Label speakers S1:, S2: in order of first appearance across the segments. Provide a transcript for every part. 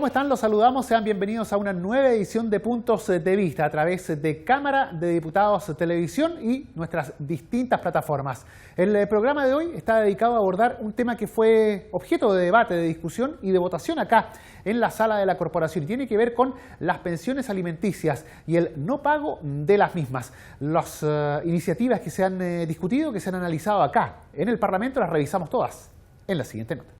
S1: ¿Cómo están? Los saludamos. Sean bienvenidos a una nueva edición de Puntos de Vista a través de Cámara de Diputados Televisión y nuestras distintas plataformas. El programa de hoy está dedicado a abordar un tema que fue objeto de debate, de discusión y de votación acá en la sala de la corporación. Y tiene que ver con las pensiones alimenticias y el no pago de las mismas. Las iniciativas que se han discutido, que se han analizado acá en el Parlamento, las revisamos todas en la siguiente nota.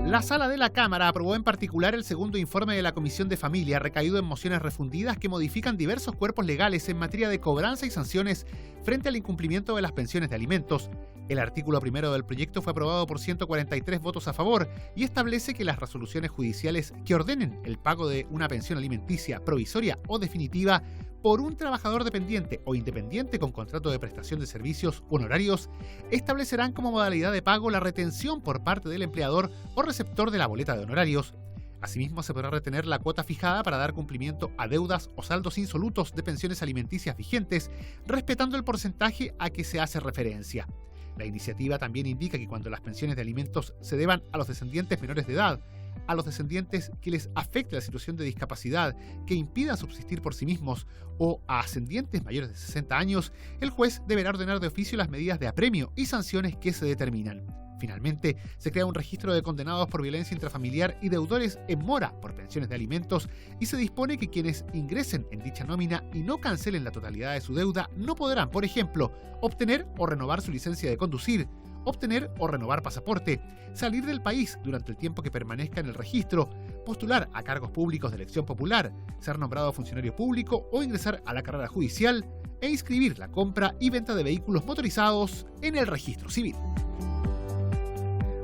S1: La Sala de la Cámara aprobó en particular el segundo informe de la Comisión de Familia, recaído en mociones refundidas que modifican diversos cuerpos legales en materia de cobranza y sanciones frente al incumplimiento de las pensiones de alimentos. El artículo primero del proyecto fue aprobado por 143 votos a favor y establece que las resoluciones judiciales que ordenen el pago de una pensión alimenticia provisoria o definitiva por un trabajador dependiente o independiente con contrato de prestación de servicios u honorarios establecerán como modalidad de pago la retención por parte del empleador o receptor de la boleta de honorarios. Asimismo, se podrá retener la cuota fijada para dar cumplimiento a deudas o saldos insolutos de pensiones alimenticias vigentes, respetando el porcentaje a que se hace referencia. La iniciativa también indica que cuando las pensiones de alimentos se deban a los descendientes menores de edad, a los descendientes que les afecte la situación de discapacidad que impida subsistir por sí mismos o a ascendientes mayores de 60 años, el juez deberá ordenar de oficio las medidas de apremio y sanciones que se determinan. Finalmente, se crea un registro de condenados por violencia intrafamiliar y deudores en mora por pensiones de alimentos y se dispone que quienes ingresen en dicha nómina y no cancelen la totalidad de su deuda no podrán, por ejemplo, obtener o renovar su licencia de conducir, obtener o renovar pasaporte, salir del país durante el tiempo que permanezca en el registro, postular a cargos públicos de elección popular, ser nombrado funcionario público o ingresar a la carrera judicial e inscribir la compra y venta de vehículos motorizados en el registro civil.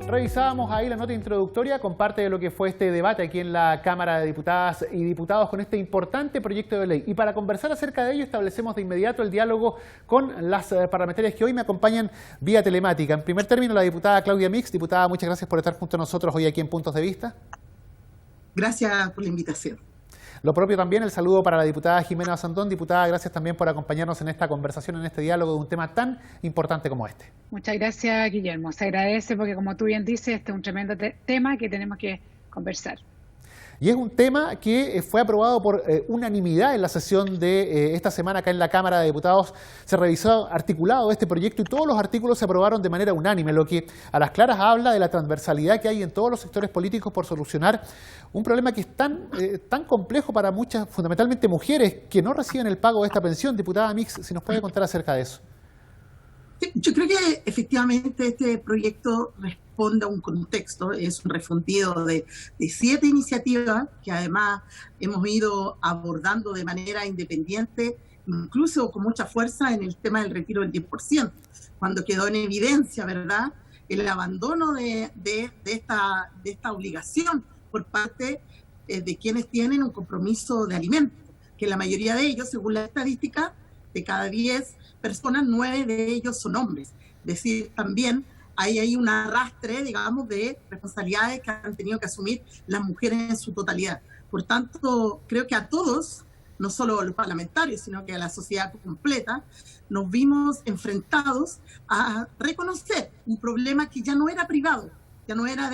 S1: Revisábamos ahí la nota introductoria con parte de lo que fue este debate aquí en la Cámara de Diputadas y Diputados con este importante proyecto de ley. Y para conversar acerca de ello establecemos de inmediato el diálogo con las parlamentarias que hoy me acompañan vía telemática. En primer término, la diputada Claudia Mix. Diputada, muchas gracias por estar junto a nosotros hoy aquí en Puntos de Vista.
S2: Gracias por la invitación.
S1: Lo propio también, el saludo para la diputada Jimena Sandón. Diputada, gracias también por acompañarnos en esta conversación, en este diálogo de un tema tan importante como este.
S3: Muchas gracias, Guillermo. Se agradece porque, como tú bien dices, este es un tremendo tema que tenemos que conversar.
S1: Y es un tema que fue aprobado por unanimidad en la sesión de esta semana acá en la Cámara de Diputados. Se revisó articulado este proyecto y todos los artículos se aprobaron de manera unánime, lo que a las claras habla de la transversalidad que hay en todos los sectores políticos por solucionar un problema que es tan complejo para muchas, fundamentalmente mujeres, que no reciben el pago de esta pensión. Diputada Mix, si nos puede contar acerca de eso.
S2: Yo creo que efectivamente este proyecto responde a un contexto, es un refundido de 7 iniciativas que además hemos ido abordando de manera independiente, incluso con mucha fuerza en el tema del retiro del 10%, cuando quedó en evidencia, ¿verdad?, el abandono de esta obligación por parte de quienes tienen un compromiso de alimentos, que la mayoría de ellos, según la estadística, de cada 10 personas, 9 de ellos son hombres. Es decir, también hay un arrastre, digamos, de responsabilidades que han tenido que asumir las mujeres en su totalidad. Por tanto, creo que a todos, no solo a los parlamentarios, sino que a la sociedad completa, nos vimos enfrentados a reconocer un problema que ya no era privado, ya no era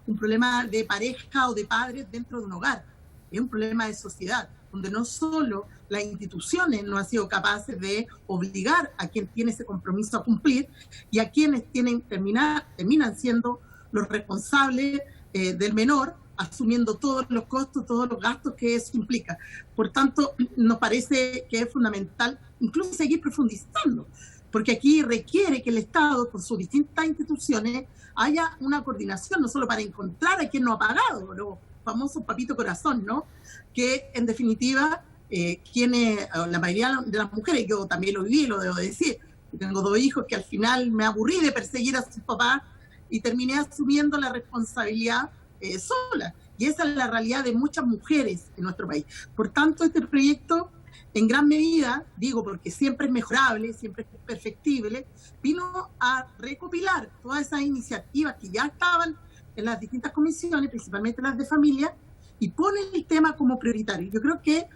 S2: un problema de pareja o de padres dentro de un hogar, es un problema de sociedad, donde no solo las instituciones no han sido capaces de obligar a quien tiene ese compromiso a cumplir y a quienes terminan siendo los responsables del menor, asumiendo todos los costos, todos los gastos que eso implica. Por tanto, nos parece que es fundamental incluso seguir profundizando, porque aquí requiere que el Estado, con sus distintas instituciones, haya una coordinación, no solo para encontrar a quien no ha pagado, los famosos papito corazón, ¿no?, que en definitiva la mayoría de las mujeres, yo también lo viví, lo debo decir, yo tengo 2 hijos que al final me aburrí de perseguir a sus papás y terminé asumiendo la responsabilidad sola, y esa es la realidad de muchas mujeres en nuestro país. Por tanto, este proyecto, en gran medida, digo porque siempre es mejorable, siempre es perfectible, vino a recopilar todas esas iniciativas que ya estaban en las distintas comisiones, principalmente las de familia, y pone el tema como prioritario. Yo creo que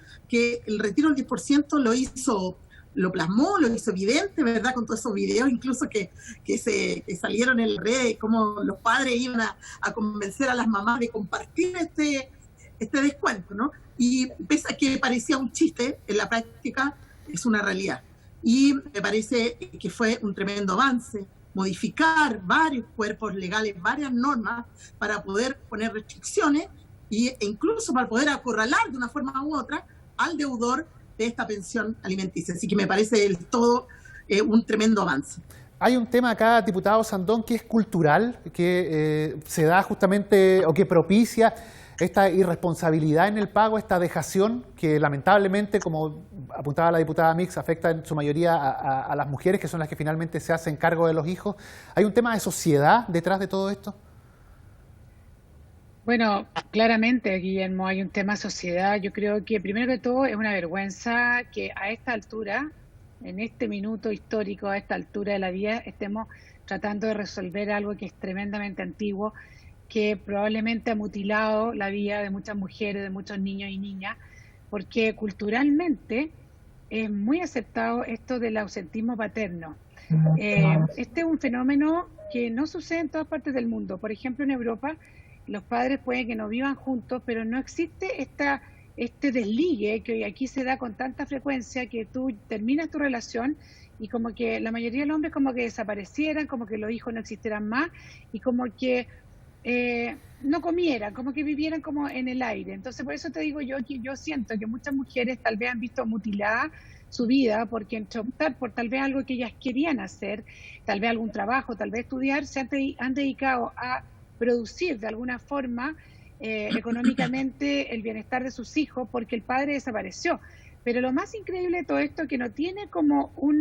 S2: el retiro del 10% lo hizo lo plasmó, lo hizo evidente, ¿verdad? Con todos esos videos incluso que salieron en la red, cómo los padres iban a convencer a las mamás de compartir este descuento, ¿no? Y pese a que parecía un chiste, en la práctica es una realidad. Y me parece que fue un tremendo avance modificar varios cuerpos legales, varias normas para poder poner restricciones e incluso para poder acorralar de una forma u otra al deudor de esta pensión alimenticia. Así que me parece del todo un tremendo avance.
S1: Hay un tema acá, diputado Sandón, que es cultural, que se da justamente o que propicia esta irresponsabilidad en el pago, esta dejación que lamentablemente, como apuntaba la diputada Mix, afecta en su mayoría a las mujeres, que son las que finalmente se hacen cargo de los hijos. ¿Hay un tema de sociedad detrás de todo esto?
S3: Bueno, claramente, Guillermo, hay un tema sociedad. Yo creo que primero que todo es una vergüenza que a esta altura, en este minuto histórico, a esta altura de la vida, estemos tratando de resolver algo que es tremendamente antiguo, que probablemente ha mutilado la vida de muchas mujeres, de muchos niños y niñas, porque culturalmente es muy aceptado esto del ausentismo paterno. Este es un fenómeno que no sucede en todas partes del mundo. Por ejemplo, en Europa, los padres pueden que no vivan juntos, pero no existe este desligue que hoy aquí se da con tanta frecuencia, que tú terminas tu relación y como que la mayoría de los hombres como que desaparecieran, como que los hijos no existieran más y como que no comieran, como que vivieran como en el aire. Entonces por eso te digo yo que yo siento que muchas mujeres tal vez han visto mutilada su vida porque optar por tal vez algo que ellas querían hacer, tal vez algún trabajo, tal vez estudiar, se han dedicado a producir de alguna forma económicamente el bienestar de sus hijos porque el padre desapareció. Pero lo más increíble de todo esto es que no tiene como un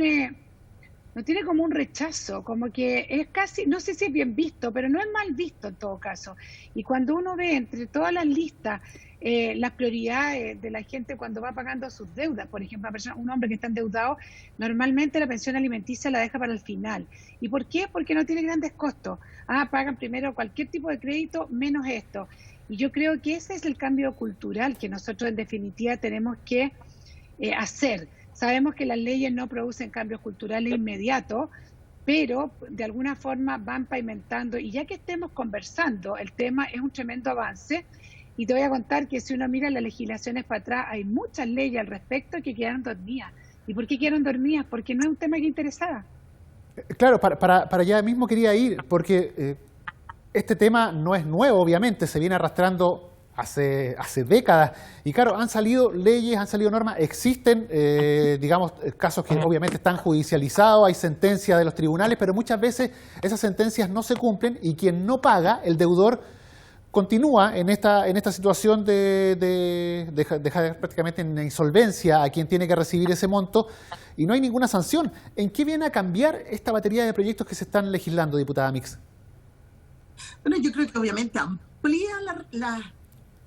S3: rechazo, como que es casi, no sé si es bien visto, pero no es mal visto en todo caso. Y cuando uno ve entre todas las listas las prioridades de la gente cuando va pagando sus deudas, por ejemplo, un hombre que está endeudado, normalmente la pensión alimenticia la deja para el final. ¿Y por qué? Porque no tiene grandes costos. Pagan primero cualquier tipo de crédito menos esto. Y yo creo que ese es el cambio cultural que nosotros en definitiva tenemos que hacer. Sabemos que las leyes no producen cambios culturales inmediatos, pero de alguna forma van pavimentando. Y ya que estemos conversando, el tema es un tremendo avance. Y te voy a contar que si uno mira las legislaciones para atrás, hay muchas leyes al respecto que quedaron dormidas. ¿Y por qué quedaron dormidas? Porque no es un tema que interesaba.
S1: Claro, para allá mismo quería ir, porque este tema no es nuevo, obviamente, se viene arrastrando hace décadas. Y claro, han salido leyes, han salido normas, existen, digamos, casos que obviamente están judicializados, hay sentencias de los tribunales, pero muchas veces esas sentencias no se cumplen y quien no paga, el deudor, continúa en esta situación de dejar prácticamente en insolvencia a quien tiene que recibir ese monto y no hay ninguna sanción. ¿En qué viene a cambiar esta batería de proyectos que se están legislando, diputada Mix?
S2: Bueno, yo creo que obviamente amplía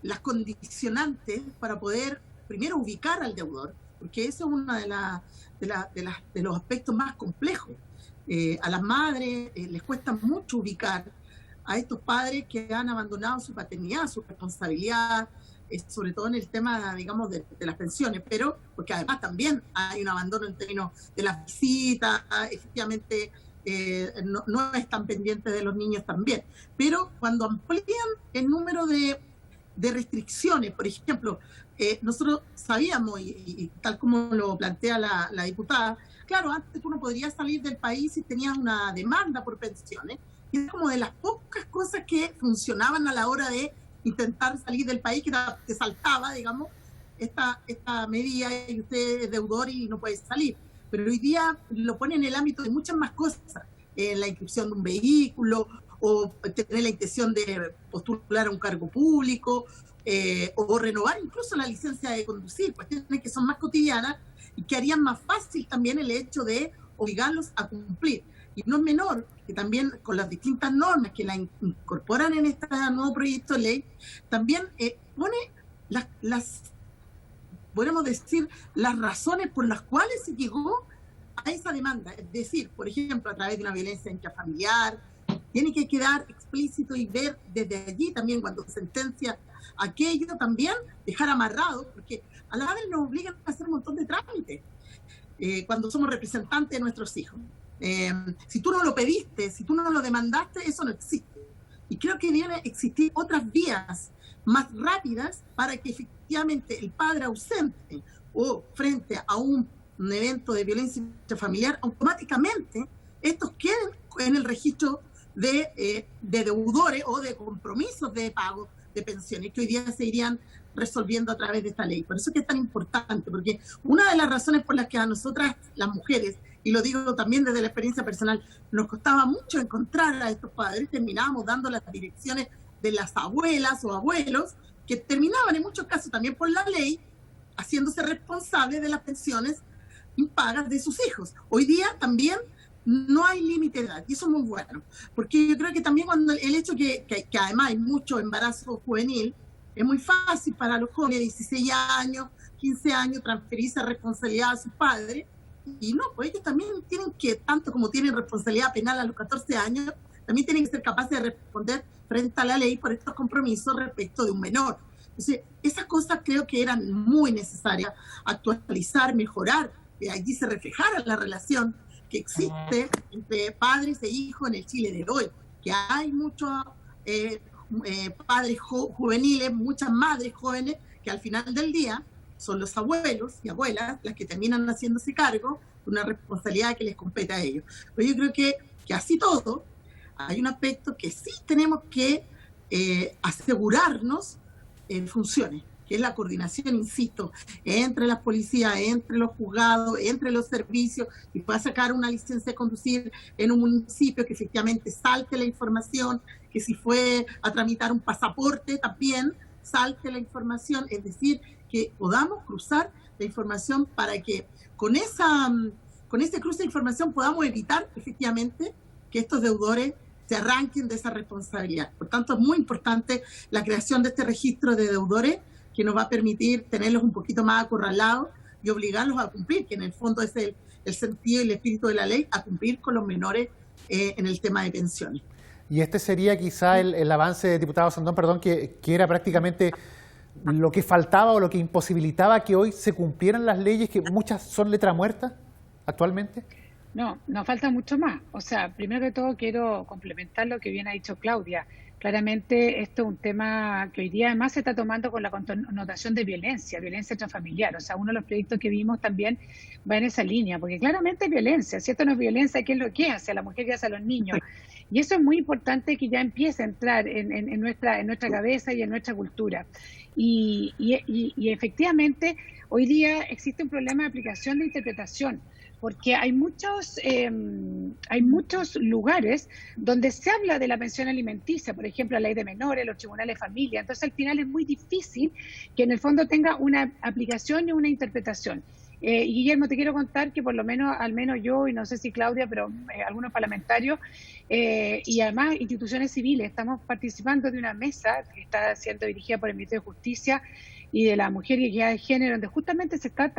S2: las condicionantes para poder primero ubicar al deudor, porque ese es uno de los aspectos más complejos. A las madres les cuesta mucho ubicar a estos padres que han abandonado su paternidad, su responsabilidad, sobre todo en el tema, digamos, de las pensiones, pero porque además también hay un abandono en términos de las visitas, efectivamente no están pendientes de los niños también. Pero cuando amplían el número de restricciones, por ejemplo, nosotros sabíamos, y tal como lo plantea la diputada, claro, antes tú no podrías salir del país si tenías una demanda por pensiones, y es como de las pocas cosas que funcionaban a la hora de intentar salir del país, que te saltaba, digamos, esta medida y usted es deudor y no puede salir. Pero hoy día lo pone en el ámbito de muchas más cosas, la inscripción de un vehículo, o tener la intención de postular a un cargo público, o renovar incluso la licencia de conducir, cuestiones que son más cotidianas y que harían más fácil también el hecho de obligarlos a cumplir. Y no es menor que también con las distintas normas que la incorporan en este nuevo proyecto de ley, también pone podemos decir, las razones por las cuales se llegó a esa demanda. Es decir, por ejemplo, a través de una violencia intrafamiliar, tiene que quedar explícito y ver desde allí también cuando se sentencia aquello, también dejar amarrado, porque a la vez nos obligan a hacer un montón de trámites. cuando somos representantes de nuestros hijos. Si tú no lo pediste, si tú no lo demandaste, eso no existe. Y creo que deben existir otras vías más rápidas para que efectivamente el padre ausente o frente a un evento de violencia intrafamiliar, automáticamente estos queden en el registro de deudores o de compromisos de pago de pensiones, que hoy día se irían resolviendo a través de esta ley. Por eso es que es tan importante, porque una de las razones por las que a nosotras, las mujeres, y lo digo también desde la experiencia personal, nos costaba mucho encontrar a estos padres, terminábamos dando las direcciones de las abuelas o abuelos, que terminaban en muchos casos también por la ley, haciéndose responsables de las pensiones impagas de sus hijos. Hoy día también no hay límite de edad, y eso es muy bueno, porque yo creo que también cuando el hecho que además hay mucho embarazo juvenil, es muy fácil para los jóvenes de 16 años, 15 años, transferir esa responsabilidad a sus padres, y no, pues ellos también tienen que, tanto como tienen responsabilidad penal a los 14 años, también tienen que ser capaces de responder frente a la ley por estos compromisos respecto de un menor. Entonces, esas cosas creo que eran muy necesarias, actualizar, mejorar, y allí se reflejara la relación que existe entre padres e hijos en el Chile de hoy, que hay muchos padres juveniles, muchas madres jóvenes, que al final del día son los abuelos y abuelas las que terminan haciéndose cargo de una responsabilidad que les compete a ellos. Pero yo creo que así todo, hay un aspecto que sí tenemos que asegurarnos funcione, que es la coordinación, insisto, entre las policías, entre los juzgados, entre los servicios, y pueda sacar una licencia de conducir en un municipio, que efectivamente salte la información, que si fue a tramitar un pasaporte también salte la información, es decir, que podamos cruzar la información para que con ese cruce de información podamos evitar efectivamente que estos deudores se arranquen de esa responsabilidad. Por tanto, es muy importante la creación de este registro de deudores, que nos va a permitir tenerlos un poquito más acorralados y obligarlos a cumplir, que en el fondo es el sentido y el espíritu de la ley, a cumplir con los menores en el tema de pensiones.
S1: Y este sería quizá el avance, diputado Sandón, perdón, que era prácticamente lo que faltaba o lo que imposibilitaba que hoy se cumplieran las leyes, que muchas son letra muerta actualmente.
S3: No, nos falta mucho más. O sea, primero que todo quiero complementar lo que bien ha dicho Claudia. Claramente esto es un tema que hoy día además se está tomando con la connotación de violencia intrafamiliar. O sea, uno de los proyectos que vimos también va en esa línea, porque claramente es violencia. Si esto no es violencia, ¿qué es lo que hace a la mujer y hace a los niños? Y eso es muy importante que ya empiece a entrar en nuestra cabeza y en nuestra cultura. Y efectivamente, hoy día existe un problema de aplicación de interpretación, porque hay muchos lugares donde se habla de la pensión alimenticia, por ejemplo, la ley de menores, los tribunales de familia. Entonces, al final es muy difícil que en el fondo tenga una aplicación y una interpretación. Y Guillermo, te quiero contar que por lo menos, al menos yo, y no sé si Claudia, pero algunos parlamentarios y además instituciones civiles, estamos participando de una mesa que está siendo dirigida por el Ministerio de Justicia y de la Mujer y Equidad de Género, donde justamente se está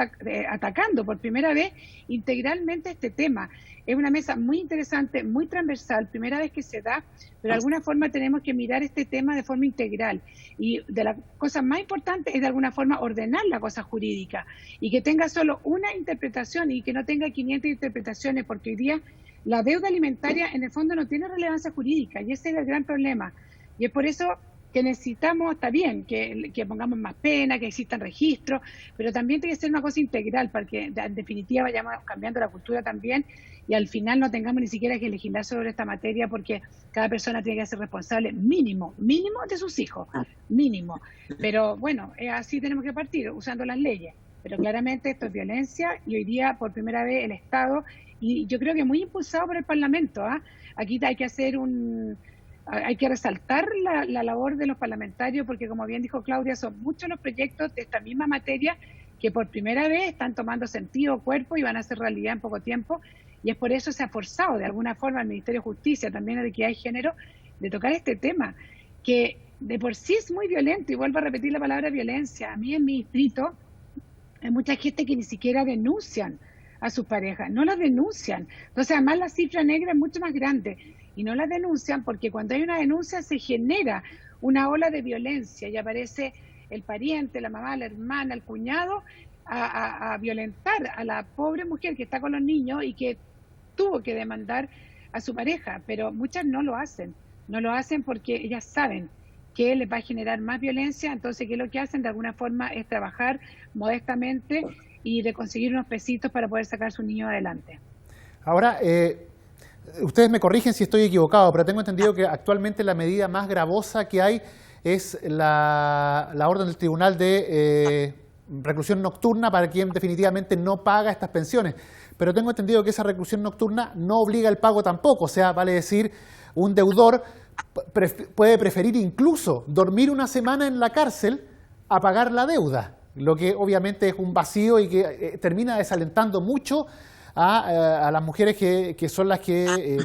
S3: atacando por primera vez integralmente este tema. Es una mesa muy interesante, muy transversal, primera vez que se da, pero de alguna forma tenemos que mirar este tema de forma integral. Y de las cosas más importantes es de alguna forma ordenar la cosa jurídica y que tenga solo una interpretación y que no tenga 500 interpretaciones, porque hoy día la deuda alimentaria en el fondo no tiene relevancia jurídica y ese es el gran problema. Y es por eso que necesitamos, está bien, que pongamos más pena, que existan registros, pero también tiene que ser una cosa integral para que en definitiva vayamos cambiando la cultura también y al final no tengamos ni siquiera que legislar sobre esta materia, porque cada persona tiene que ser responsable mínimo de sus hijos, mínimo. Pero bueno, así tenemos que partir, usando las leyes. Pero claramente esto es violencia y hoy día por primera vez el Estado, y yo creo que muy impulsado por el Parlamento, aquí hay que hacer hay que resaltar la labor de los parlamentarios, porque como bien dijo Claudia, son muchos los proyectos de esta misma materia que por primera vez están tomando sentido, cuerpo y van a ser realidad en poco tiempo, y es por eso se ha forzado de alguna forma al Ministerio de Justicia, también de Equidad de Género, de tocar este tema, que de por sí es muy violento, y vuelvo a repetir la palabra violencia. A mí en mi distrito hay mucha gente que ni siquiera denuncian a sus parejas, no las denuncian. Entonces además la cifra negra es mucho más grande y no las denuncian porque cuando hay una denuncia se genera una ola de violencia y aparece el pariente, la mamá, la hermana, el cuñado a violentar a la pobre mujer que está con los niños y que tuvo que demandar a su pareja, pero muchas no lo hacen porque ellas saben que les va a generar más violencia, entonces ¿qué es lo que hacen? De alguna forma es trabajar modestamente y de conseguir unos pesitos para poder sacar a su niño adelante.
S1: Ahora, ustedes me corrigen si estoy equivocado, pero tengo entendido que actualmente la medida más gravosa que hay es la orden del Tribunal de reclusión nocturna para quien definitivamente no paga estas pensiones. Pero tengo entendido que esa reclusión nocturna no obliga el pago tampoco, o sea, vale decir, un deudor puede preferir incluso dormir una semana en la cárcel a pagar la deuda, lo que obviamente es un vacío y que termina desalentando mucho a las mujeres que son las que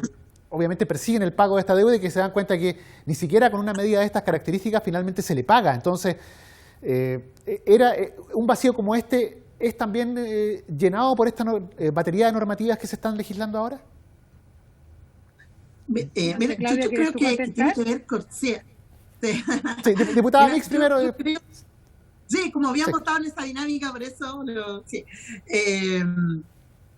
S1: obviamente persiguen el pago de esta deuda y que se dan cuenta que ni siquiera con una medida de estas características finalmente se le paga. Entonces, un vacío como este es también llenado por esta batería de normativas que se están legislando ahora.
S2: Mira, yo creo que tiene que ver con... Sí,
S1: diputada Mix, primero.
S2: Sí, como habíamos estado en esta dinámica, por eso... Sí.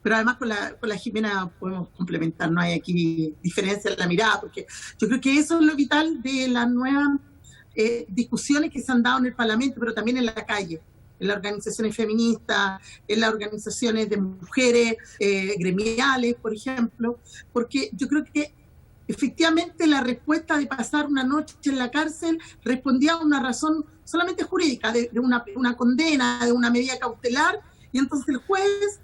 S2: Pero además con la Jimena podemos complementar, no hay aquí diferencia en la mirada, porque yo creo que eso es lo vital de las nuevas discusiones que se han dado en el Parlamento, pero también en la calle, en las organizaciones feministas, en las organizaciones de mujeres gremiales, por ejemplo, porque yo creo que efectivamente la respuesta de pasar una noche en la cárcel respondía a una razón solamente jurídica, de una condena, de una medida cautelar, y entonces el juez,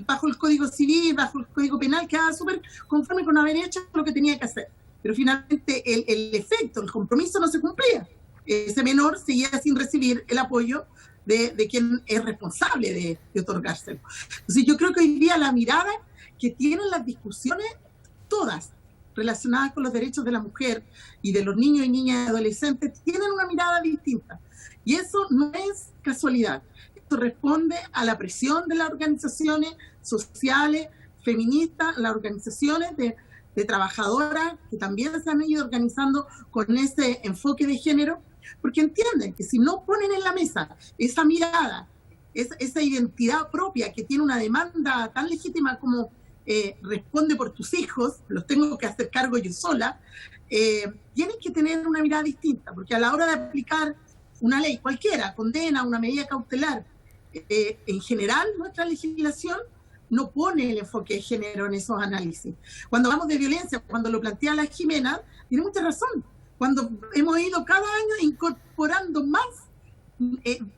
S2: bajo el Código Civil, bajo el Código Penal, quedaba súper conforme con haber hecho lo que tenía que hacer. Pero finalmente el efecto, el compromiso no se cumplía. Ese menor seguía sin recibir el apoyo de quien es responsable de otorgárselo. Entonces yo creo que hoy día la mirada que tienen las discusiones, todas relacionadas con los derechos de la mujer y de los niños y niñas y adolescentes, tienen una mirada distinta. Y eso no es casualidad. Esto responde a la presión de las organizaciones sociales, feministas, las organizaciones de trabajadoras que también se han ido organizando con ese enfoque de género, porque entienden que si no ponen en la mesa esa mirada, esa identidad propia que tiene una demanda tan legítima como responde por tus hijos, los tengo que hacer cargo yo sola, tienen que tener una mirada distinta, porque a la hora de aplicar una ley cualquiera, condena, una medida cautelar, en general nuestra legislación no pone el enfoque de género en esos análisis. Cuando hablamos de violencia, cuando lo plantea la Jimena, tiene mucha razón. Cuando hemos ido cada año incorporando más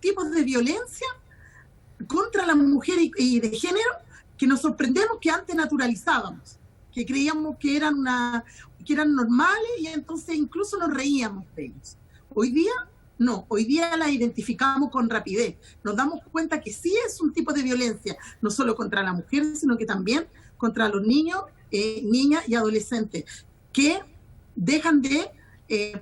S2: tipos de violencia contra la mujer y de género, que nos sorprendemos que antes naturalizábamos, que creíamos que eran normales y entonces incluso nos reíamos de ellos. Hoy día no, hoy día la identificamos con rapidez. Nos damos cuenta que sí es un tipo de violencia, no solo contra la mujer, sino que también contra los niños, niñas y adolescentes, que dejan de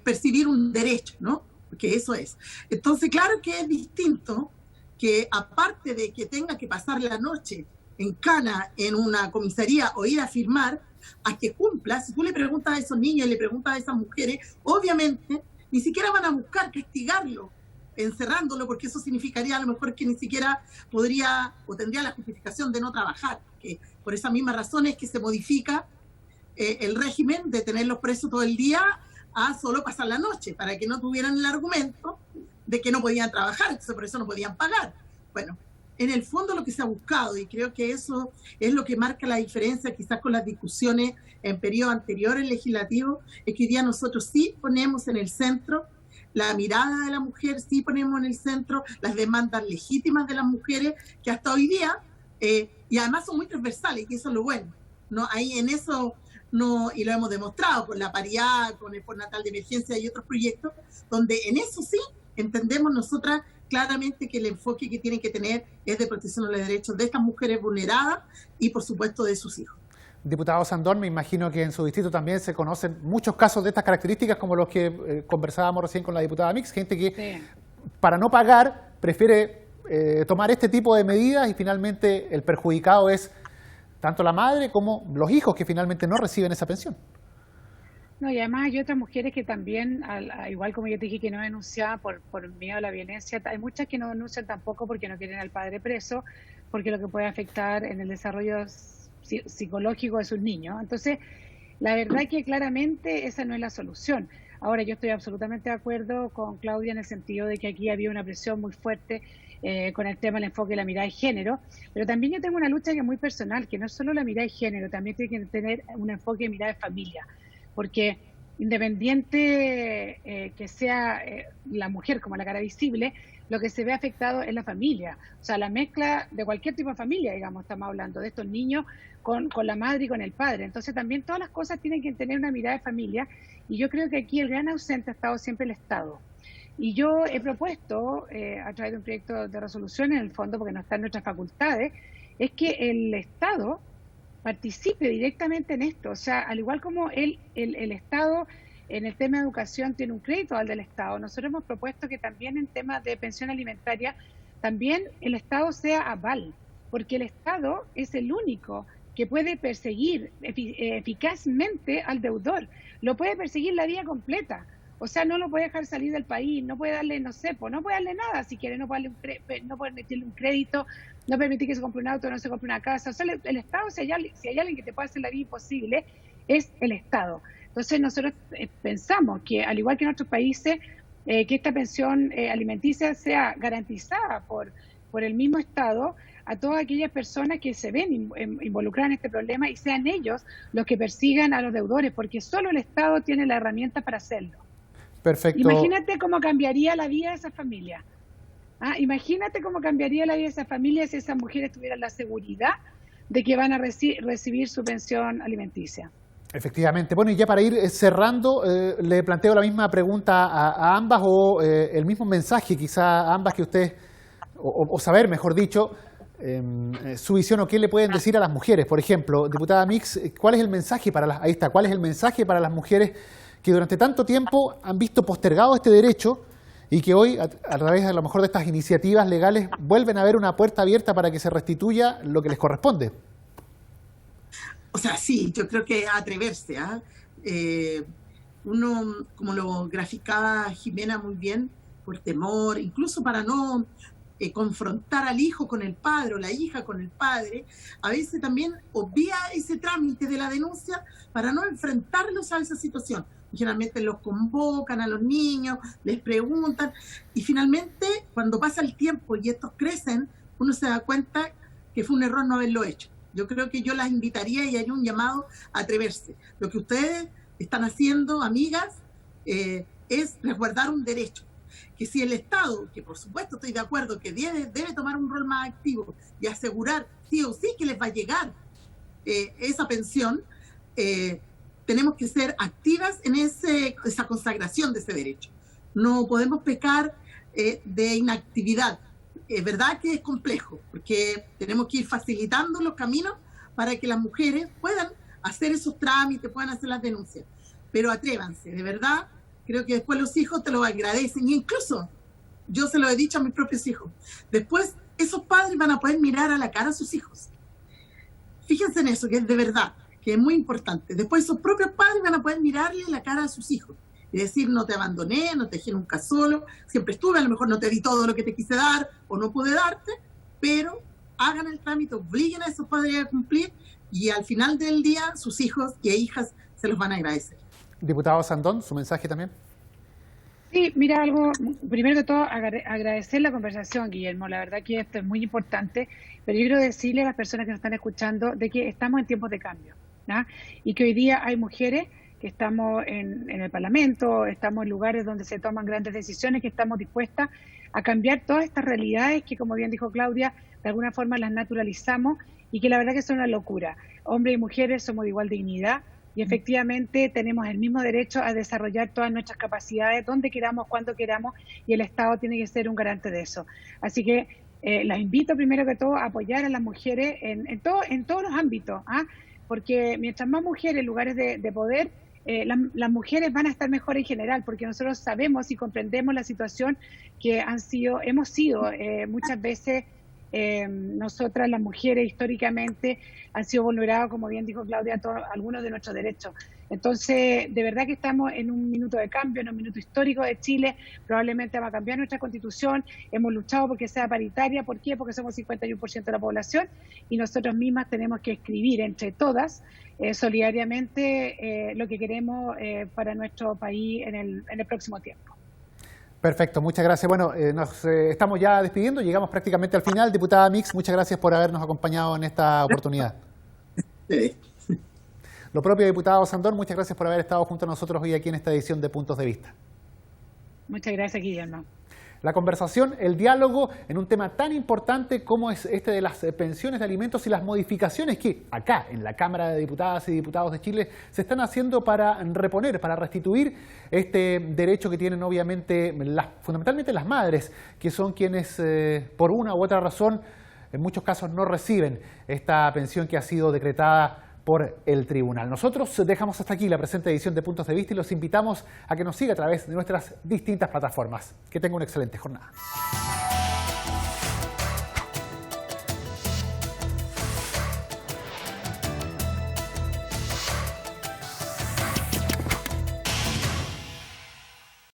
S2: percibir un derecho, ¿no? Porque eso es. Entonces, claro que es distinto que aparte de que tenga que pasar la noche en cana en una comisaría o ir a firmar, a que cumpla. Si tú le preguntas a esos niños y le preguntas a esas mujeres, obviamente ni siquiera van a buscar castigarlo, encerrándolo, porque eso significaría a lo mejor que ni siquiera podría o tendría la justificación de no trabajar, que por esa misma razón es que se modifica el régimen de tenerlos presos todo el día a solo pasar la noche, para que no tuvieran el argumento de que no podían trabajar, entonces por eso no podían pagar. Bueno, en el fondo lo que se ha buscado, y creo que eso es lo que marca la diferencia quizás con las discusiones en periodos anteriores legislativos, es que hoy día nosotros sí ponemos en el centro la mirada de la mujer, sí ponemos en el centro las demandas legítimas de las mujeres, que hasta hoy día, y además son muy transversales, y eso es lo bueno, ¿no? Ahí en eso, no, y lo hemos demostrado con la paridad, con el postnatal de emergencia y otros proyectos, donde en eso sí entendemos nosotras claramente que el enfoque que tienen que tener es de protección de los derechos de estas mujeres vulneradas y, por supuesto, de sus hijos.
S1: Diputado Sandón, me imagino que en su distrito también se conocen muchos casos de estas características, como los que conversábamos recién con la diputada Mix, gente que para no pagar prefiere tomar este tipo de medidas y finalmente el perjudicado es tanto la madre como los hijos que finalmente no reciben esa pensión.
S3: No, y además hay otras mujeres que también, igual como yo te dije que no denunciaban por miedo a la violencia, hay muchas que no denuncian tampoco porque no quieren al padre preso, porque lo que puede afectar en el desarrollo psicológico de sus niños. Entonces, la verdad es que claramente esa no es la solución. Ahora, yo estoy absolutamente de acuerdo con Claudia en el sentido de que aquí había una presión muy fuerte con el tema del enfoque de la mirada de género, pero también yo tengo una lucha que es muy personal, que no es solo la mirada de género, también tiene que tener un enfoque de mirada de familia, porque independiente que sea la mujer como la cara visible, lo que se ve afectado es la familia, o sea, la mezcla de cualquier tipo de familia, digamos, estamos hablando de estos niños con la madre y con el padre. Entonces también todas las cosas tienen que tener una mirada de familia, y yo creo que aquí el gran ausente ha estado siempre el Estado. Y yo he propuesto, a través de un proyecto de resolución en el fondo, porque no está en nuestras facultades, es que el Estado participe directamente en esto. O sea, al igual como el Estado en el tema de educación tiene un crédito al del Estado, nosotros hemos propuesto que también en temas de pensión alimentaria, también el Estado sea aval, porque el Estado es el único que puede perseguir eficazmente al deudor. Lo puede perseguir la vida completa. O sea, no lo puede dejar salir del país, no puede darle, no sé, pues no puede darle nada si quiere, no puede permitirle un crédito, no permitir que se compre un auto, no se compre una casa. O sea, el Estado, si hay alguien que te puede hacer la vida imposible, es el Estado. Entonces nosotros pensamos que, al igual que en otros países, que esta pensión alimenticia sea garantizada por el mismo Estado a todas aquellas personas que se ven involucradas en este problema, y sean ellos los que persigan a los deudores, porque solo el Estado tiene la herramienta para hacerlo.
S1: Perfecto.
S3: Imagínate cómo cambiaría la vida de esa familia. Imagínate cómo cambiaría la vida de esa familia si esas mujeres tuvieran la seguridad de que van a recibir su pensión alimenticia.
S1: Efectivamente. Bueno, y ya para ir cerrando, le planteo la misma pregunta a ambas, o el mismo mensaje quizá a ambas, que ustedes, o saber, mejor dicho, su visión, o qué le pueden decir a las mujeres. Por ejemplo, diputada Mix, ¿cuál es el mensaje para las, ahí está, cuál es el mensaje para las mujeres que durante tanto tiempo han visto postergado este derecho y que hoy, a través a lo mejor de estas iniciativas legales, vuelven a ver una puerta abierta para que se restituya lo que les corresponde?
S2: O sea, sí, yo creo que atreverse, uno, como lo graficaba Jimena muy bien, por temor, incluso para no confrontar al hijo con el padre o la hija con el padre, a veces también obvia ese trámite de la denuncia para no enfrentarlos a esa situación. Generalmente los convocan a los niños, les preguntan, y finalmente cuando pasa el tiempo y estos crecen, uno se da cuenta que fue un error no haberlo hecho. Yo creo que yo las invitaría y haría un llamado a atreverse. Lo que ustedes están haciendo, amigas, es resguardar un derecho. Que si el Estado, que por supuesto estoy de acuerdo, que debe tomar un rol más activo y asegurar sí o sí que les va a llegar esa pensión, tenemos que ser activas en esa consagración de ese derecho. No podemos pecar de inactividad. Es verdad que es complejo, porque tenemos que ir facilitando los caminos para que las mujeres puedan hacer esos trámites, puedan hacer las denuncias. Pero atrévanse, de verdad, creo que después los hijos te lo agradecen, y incluso yo se lo he dicho a mis propios hijos, después esos padres van a poder mirar a la cara a sus hijos. Fíjense en eso, que es de verdad, que es muy importante. Después esos propios padres van a poder mirarle la cara a sus hijos y decir: no te abandoné, no te dejé nunca solo, siempre estuve, a lo mejor no te di todo lo que te quise dar o no pude darte, pero hagan el trámite, obliguen a esos padres a cumplir, y al final del día sus hijos y hijas se los van a agradecer.
S1: Diputado Sandón, su mensaje también.
S3: Sí, mira, primero que todo agradecer la conversación, Guillermo, la verdad que esto es muy importante, pero yo quiero decirle a las personas que nos están escuchando de que estamos en tiempos de cambio, ¿no? Y que hoy día hay mujeres que estamos en el Parlamento, estamos en lugares donde se toman grandes decisiones, que estamos dispuestas a cambiar todas estas realidades que, como bien dijo Claudia, de alguna forma las naturalizamos, y que la verdad que son una locura. Hombres y mujeres somos de igual dignidad, y efectivamente tenemos el mismo derecho a desarrollar todas nuestras capacidades donde queramos, cuando queramos, y el Estado tiene que ser un garante de eso. Así que las invito primero que todo a apoyar a las mujeres en todos los ámbitos, porque mientras más mujeres en lugares de poder, las mujeres van a estar mejor en general, porque nosotros sabemos y comprendemos la situación que hemos sido muchas veces. Nosotras las mujeres históricamente han sido vulneradas, como bien dijo Claudia, algunos de nuestros derechos. Entonces, de verdad que estamos en un minuto de cambio, en un minuto histórico de Chile. Probablemente va a cambiar nuestra Constitución. Hemos luchado porque sea paritaria. ¿Por qué? Porque somos 51% de la población y nosotros mismas tenemos que escribir entre todas solidariamente lo que queremos para nuestro país en el próximo tiempo.
S1: Perfecto, muchas gracias. Bueno, nos estamos ya despidiendo, llegamos prácticamente al final. Diputada Mix, muchas gracias por habernos acompañado en esta oportunidad.
S2: Sí.
S1: Lo propio, diputado Sandón, muchas gracias por haber estado junto a nosotros hoy aquí en esta edición de Puntos de Vista.
S3: Muchas gracias, Guillermo.
S1: La conversación, el diálogo en un tema tan importante como es este de las pensiones de alimentos y las modificaciones que acá en la Cámara de Diputadas y Diputados de Chile se están haciendo para reponer, para restituir este derecho que tienen obviamente fundamentalmente las madres, que son quienes por una u otra razón en muchos casos no reciben esta pensión que ha sido decretada por el tribunal. Nosotros dejamos hasta aquí la presente edición de Puntos de Vista y los invitamos a que nos siga a través de nuestras distintas plataformas. Que tenga una excelente jornada.